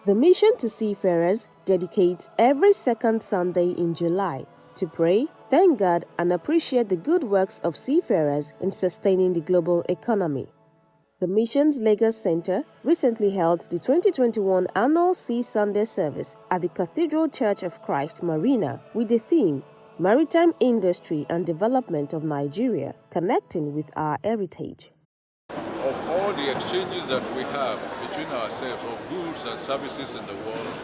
The Mission to Seafarers dedicates every second Sunday in July to pray, thank God, and appreciate the good works of seafarers in sustaining the global economy. The Mission's Lagos Center recently held the 2021 annual Sea Sunday service at the Cathedral Church of Christ, Marina, with the theme Maritime Industry and Development of Nigeria, Connecting with Our Heritage. Of all the exchanges that we have between ourselves of goods and services in the world,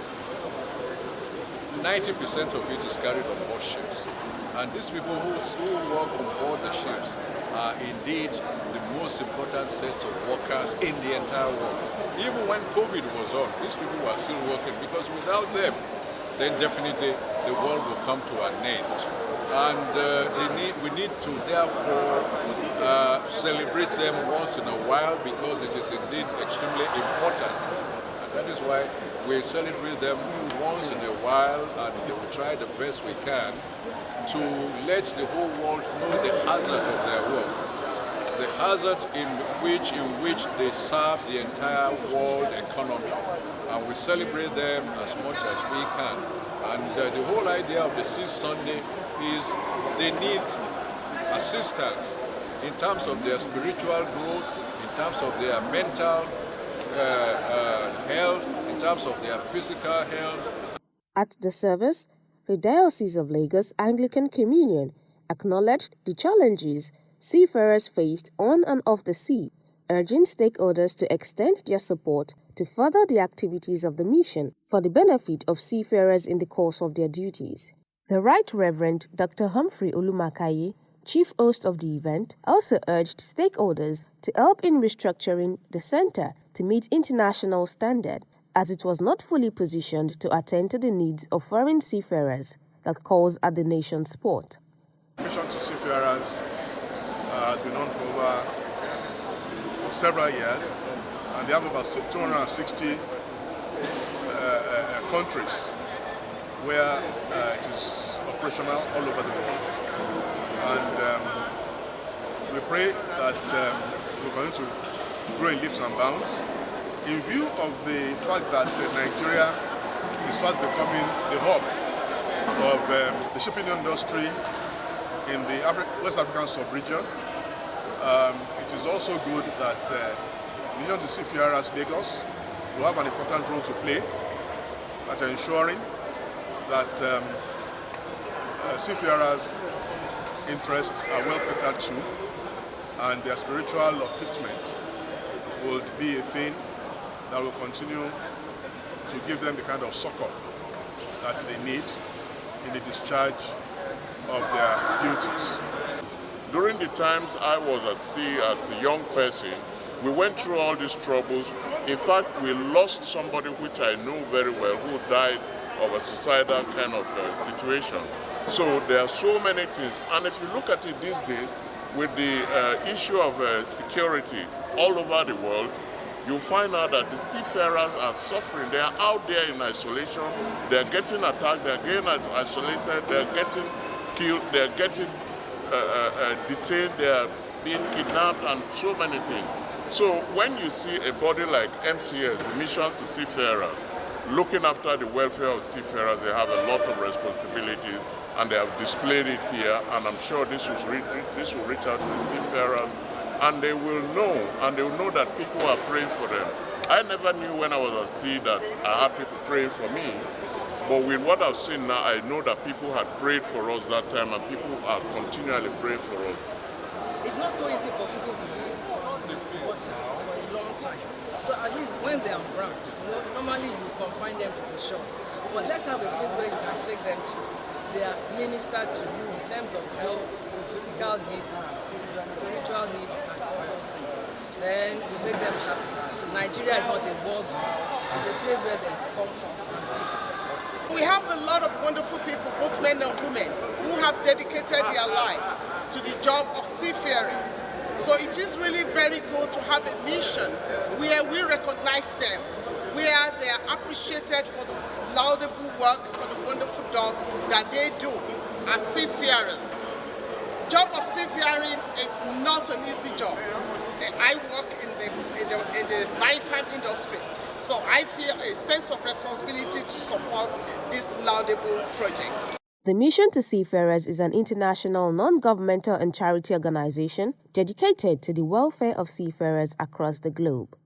90% of it is carried on board ships. And these people who work on board the ships are indeed the most important sets of workers in the entire world. Even when COVID was on, these people were still working, because without them, then definitely the world will come to an end. And we need to therefore celebrate them once in a while, because it is indeed extremely important. And that is why we celebrate them once in a while, and we try the best we can to let the whole world know the hazard of their work, the hazard in which they serve the entire world economy. And we celebrate them as much as we can. And the whole idea of the Sea Sunday is they need assistance in terms of their spiritual growth, in terms of their mental health, in terms of their physical health. At the service, the Diocese of Lagos Anglican Communion acknowledged the challenges seafarers faced on and off the sea, urging stakeholders to extend their support to further the activities of the mission for the benefit of seafarers in the course of their duties. The Right Reverend Dr. Humphrey Olumakaye, chief host of the event, also urged stakeholders to help in restructuring the center to meet international standard, as it was not fully positioned to attend to the needs of foreign seafarers that calls at the nation's port. Mission to Seafarers has been on for several years, and they have about 260 countries where it is operational all over the world. And we pray that we're going to grow in leaps and bounds in view of the fact that Nigeria is fast becoming the hub of the shipping industry in the West African sub-region. It is also good that Mission to Seafarers Lagos will have an important role to play at ensuring that seafarers' interests are well catered to, and their spiritual upliftment will be a thing that will continue to give them the kind of succor that they need in the discharge of their duties. During the times I was at sea as a young person, we went through all these troubles. In fact, we lost somebody which I know very well who died of a suicidal kind of situation. So there are so many things. And if you look at it these days, with the issue of security all over the world, you'll find out that the seafarers are suffering. They are out there in isolation. They're getting attacked. They're getting isolated. They're getting killed. They're getting detained. They're being kidnapped, and so many things. So when you see a body like MTS, the Missions to Seafarers, looking after the welfare of seafarers, they have a lot of responsibilities, and they have displayed it here. And I'm sure this will reach out to the seafarers, and they will know that people are praying for them. I never knew when I was at sea that I had people praying for me, but with what I've seen now, I know that people had prayed for us that time, and people are continually praying for us. It's not so easy for people to be on the waters for a long time. So at least when they're on ground, normally you confine them to the shore. But let's have a place where you can take them to. They are ministered to you in terms of health, physical needs, spiritual needs, and all those things. Then you make them happy. Nigeria is not a war zone. It's a place where there's comfort and peace. We have a lot of wonderful people, both men and women, who have dedicated their life to the job of seafaring. So it is really very good to have a mission where we recognize them, where they are appreciated for the laudable work, for the wonderful job that they do as seafarers. Job of seafaring is not an easy job. I work in the maritime industry. So I feel a sense of responsibility to support this laudable project. The Mission to Seafarers is an international non-governmental and charity organization dedicated to the welfare of seafarers across the globe.